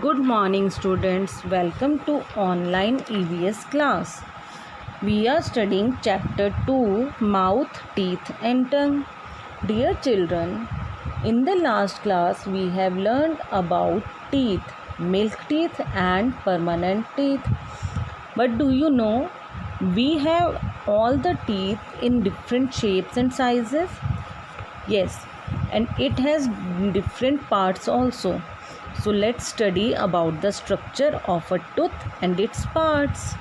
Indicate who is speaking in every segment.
Speaker 1: Good morning students, welcome to online EVS class. We are studying chapter 2 Mouth, Teeth and Tongue. Dear children, in the last class we have learned about teeth, milk teeth and permanent teeth. But do you know we have all the teeth in different shapes and sizes? Yes, and it has different parts also. So let's study about the structure of a tooth and its parts.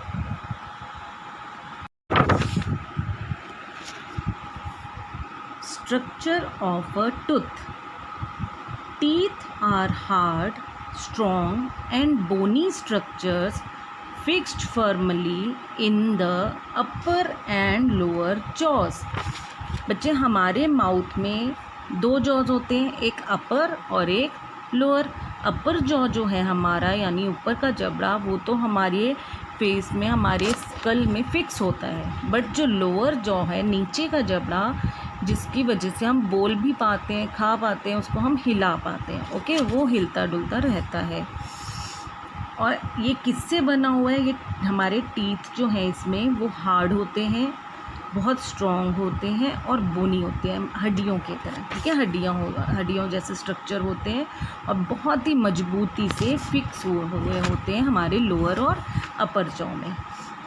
Speaker 1: Structure of a tooth. Teeth are hard, strong and bony structures fixed firmly in the upper and lower jaws. बच्चे हमारे mouth में दो jaws होते हैं, एक अपर और एक lower. अपर jaw जो है हमारा यानी ऊपर का जबड़ा वो तो हमारे फेस में हमारे स्कल में फिक्स होता है, बट जो लोअर जॉ है नीचे का जबड़ा जिसकी वजह से हम बोल भी पाते हैं, खा पाते हैं, उसको हम हिला पाते हैं. ओके, वो हिलता डुलता रहता है. और ये किससे बना हुआ है? ये हमारे टीथ जो हैं इसमें वो हार्ड होते हैं, बहुत स्ट्रॉन्ग होते हैं और बोनी होते हैं, हड्डियों की तरह. ठीक है, हड्डियों जैसे स्ट्रक्चर होते हैं और बहुत ही मजबूती से फिक्स हुए होते हैं हमारे लोअर और अपर जॉ में.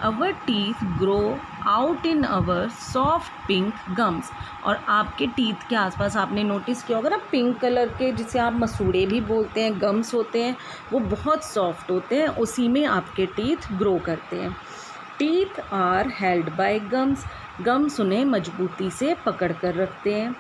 Speaker 1: Our teeth grow out in our soft pink gums. और आपके टीथ के आसपास आपने नोटिस किया होगा ना, पिंक कलर के जिसे आप मसूड़े भी बोलते हैं, गम्स होते हैं, वो बहुत सॉफ्ट होते हैं, उसी में आपके टीथ ग्रो करते हैं. Teeth are held by gums. Gums उन्हें मजबूती से पकड़ कर रखते हैं.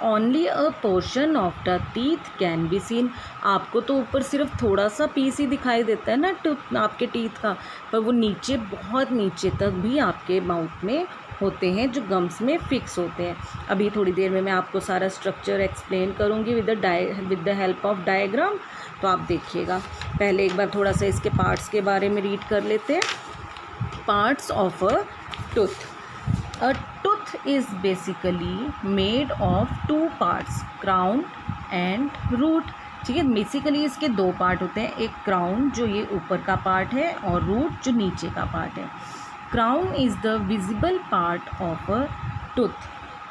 Speaker 1: Only a portion of the teeth can be seen. आपको तो ऊपर सिर्फ थोड़ा सा पीस ही दिखाई देता है ना आपके टीथ का, पर वो नीचे बहुत नीचे तक भी आपके माउथ में होते हैं जो गम्स में फिक्स होते हैं. अभी थोड़ी देर में मैं आपको सारा स्ट्रक्चर एक्सप्लेन करूँगी with the help of diagram, तो आप देखिएगा. पहले एक बार थोड़ा सा इसके पार्ट्स के बारे में रीड कर लेते हैं. Parts of a tooth. A tooth is basically made of two parts, crown and root. ठीक है, बेसिकली इसके दो पार्ट होते हैं, एक क्राउन जो ये ऊपर का पार्ट है और रूट जो नीचे का पार्ट है. Crown is the visible part of a tooth.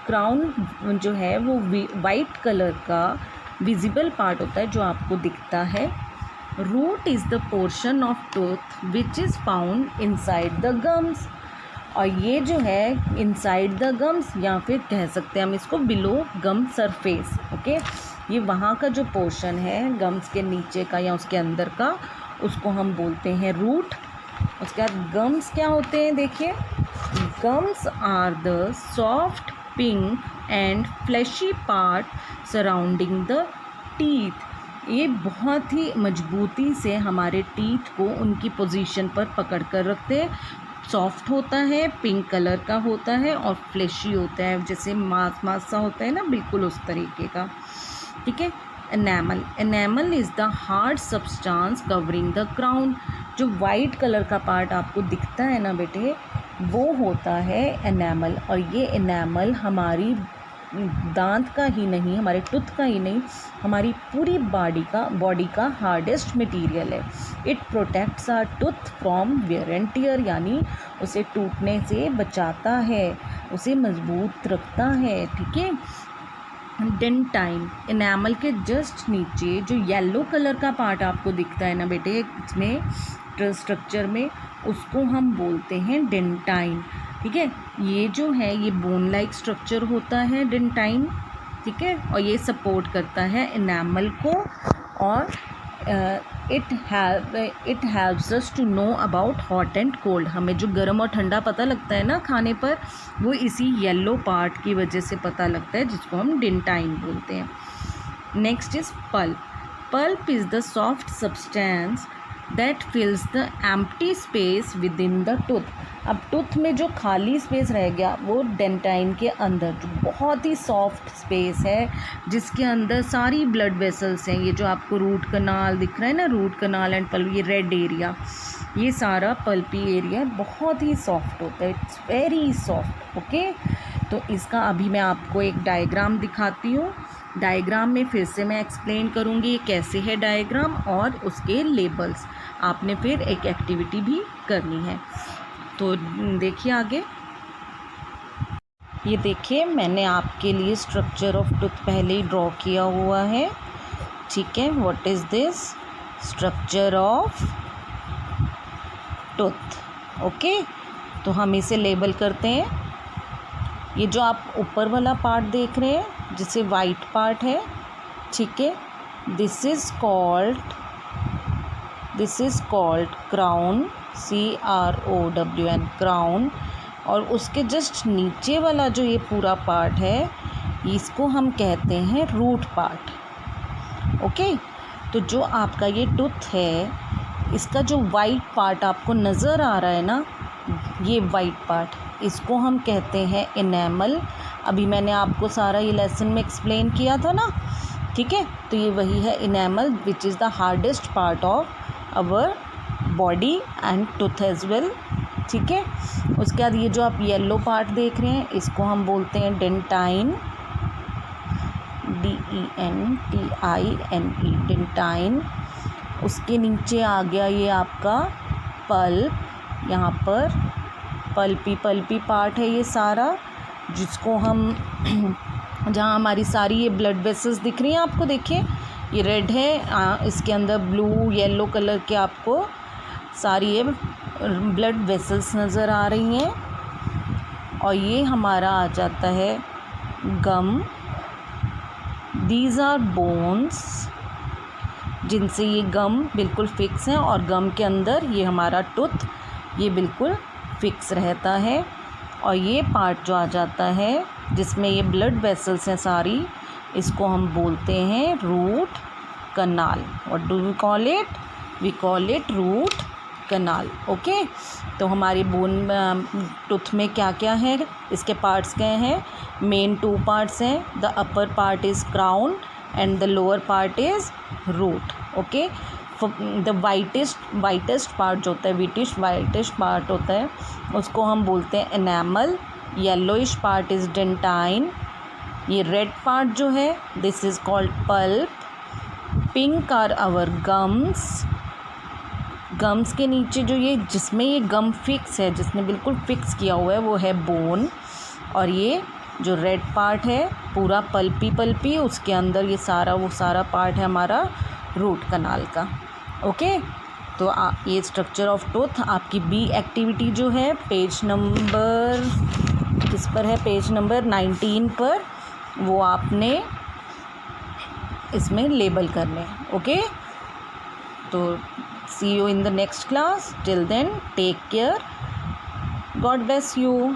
Speaker 1: Crown जो है वो वाइट कलर का विजिबल पार्ट होता है जो आपको दिखता है. Root is the portion of tooth which is found inside the gums. और ये जो है इनसाइड द गम्स, या फिर कह सकते हैं हम इसको बिलो गम सरफेस. ओके, ये वहाँ का जो पोर्शन है गम्स के नीचे का या उसके अंदर का, उसको हम बोलते हैं रूट. उसके बाद गम्स क्या होते हैं, देखिए. Gums are the soft pink and fleshy part surrounding the teeth. ये बहुत ही मजबूती से हमारे टीथ को उनकी पोजीशन पर पकड़ कर रखते हैं. सॉफ्ट होता है, पिंक कलर का होता है और फ्लैशी होता है, जैसे मांस सा होता है ना, बिल्कुल उस तरीके का. ठीक है. Enamel. Enamel is the hard substance covering the crown. जो वाइट कलर का पार्ट आपको दिखता है ना बेटे, वो होता है एनामल. और ये एनामल हमारी दांत का ही नहीं, हमारे टूथ का ही नहीं, हमारी पूरी बॉडी का हार्डेस्ट मटेरियल है. It protects our tooth from wear and tear, यानी उसे टूटने से बचाता है, उसे मजबूत रखता है. ठीक है. डेंटाइन. एनामल के जस्ट नीचे जो येलो कलर का पार्ट आपको दिखता है ना बेटे इसमें स्ट्रक्चर में, उसको हम बोलते हैं डेंटाइन. ठीक है. ये जो है ये बोन लाइक स्ट्रक्चर होता है डेंटाइन. ठीक है. और ये सपोर्ट करता है एनामल को. और it helps us to know about hot and cold. हमें जो गर्म और ठंडा पता लगता है ना खाने पर, वो इसी येलो पार्ट की वजह से पता लगता है, जिसको हम डेंटाइन बोलते हैं. Next is pulp. Pulp is the soft substance that फिल्स the empty space with in the tooth. अब टूथ में जो खाली स्पेस रह गया वो डेंटाइन के अंदर जो बहुत ही सॉफ्ट स्पेस है, जिसके अंदर सारी ब्लड वेसल्स हैं. ये जो आपको रूट कनाल दिख रहा है ना, रूट कनाल एंड पल्प, ये रेड एरिया, ये सारा पल्पी एरिया बहुत ही सॉफ्ट होता है. It's very soft. ओके, तो इसका अभी मैं आपको एक डायग्राम दिखाती हूँ डायग्राम में फिर से मैं एक्सप्लेन करूँगी कैसे है डायग्राम और उसके लेबल्स। आपने फिर एक एक्टिविटी भी करनी है। तो देखिए आगे, ये देखिए मैंने आपके लिए स्ट्रक्चर ऑफ टूथ पहले ही ड्रॉ किया हुआ है। ठीक है, what is this? Structure of tooth. Okay, तो हम इसे लेबल करते हैं। ये जो आप ऊपर वाला पार्ट देख रहे हैं जिसे वाइट पार्ट है, ठीक है, this is called crown, CROWN, crown. और उसके जस्ट नीचे वाला जो ये पूरा पार्ट है इसको हम कहते हैं रूट पार्ट। ओके, तो जो आपका ये टूथ है इसका जो वाइट पार्ट आपको नज़र आ रहा है ना, ये वाइट पार्ट, इसको हम कहते हैं इनेमल। अभी मैंने आपको सारा ये लेसन में एक्सप्लेन किया था ना, ठीक है। तो ये वही है enamel, which is the hardest part of our body and tooth as well. ठीक है, उसके बाद ये जो आप येलो पार्ट देख रहे हैं इसको हम बोलते हैं डेंटाइन, DENTINE, डेंटाइन। उसके नीचे आ गया ये आपका पल्प, यहाँ पर पल्पी पार्ट है ये सारा, जिसको हम जहाँ हमारी सारी ये ब्लड वेसल्स दिख रही हैं आपको, देखिए ये रेड है, इसके अंदर ब्लू येलो कलर के आपको सारी ये ब्लड वेसल्स नज़र आ रही हैं। और ये हमारा आ जाता है गम, दीज आर बोन्स, जिनसे ये गम बिल्कुल फिक्स है, और गम के अंदर ये हमारा टूथ ये बिल्कुल फिक्स रहता है। और ये पार्ट जो आ जाता है जिसमें ये ब्लड वेसल्स हैं सारी, इसको हम बोलते हैं root canal. What do we call it? We call it root canal. Okay, तो हमारी बोन टूथ में क्या क्या है, इसके पार्ट्स क्या हैं? मेन 2 पार्ट्स हैं, the upper part is crown and the lower part is root. Okay, the whitest part जो होता है, वाइटिश पार्ट होता है, उसको हम बोलते हैं enamel. Yellowish part is dentine. ये रेड पार्ट जो है this is called pulp. Pink are our gums. Gums के नीचे जो ये जिसमें ये गम फिक्स है, जिसने बिल्कुल फिक्स किया हुआ है, वो है बोन। और ये जो रेड पार्ट है पूरा पल्पी, उसके अंदर ये सारा पार्ट है हमारा रूट कनाल का। ओके, तो ये स्ट्रक्चर ऑफ टूथ आपकी बी एक्टिविटी जो है पेज नंबर किस पर है, पेज नंबर 19 पर, वो आपने इसमें लेबल करने। ओके, तो see you in the next class. Till then take care, God bless you.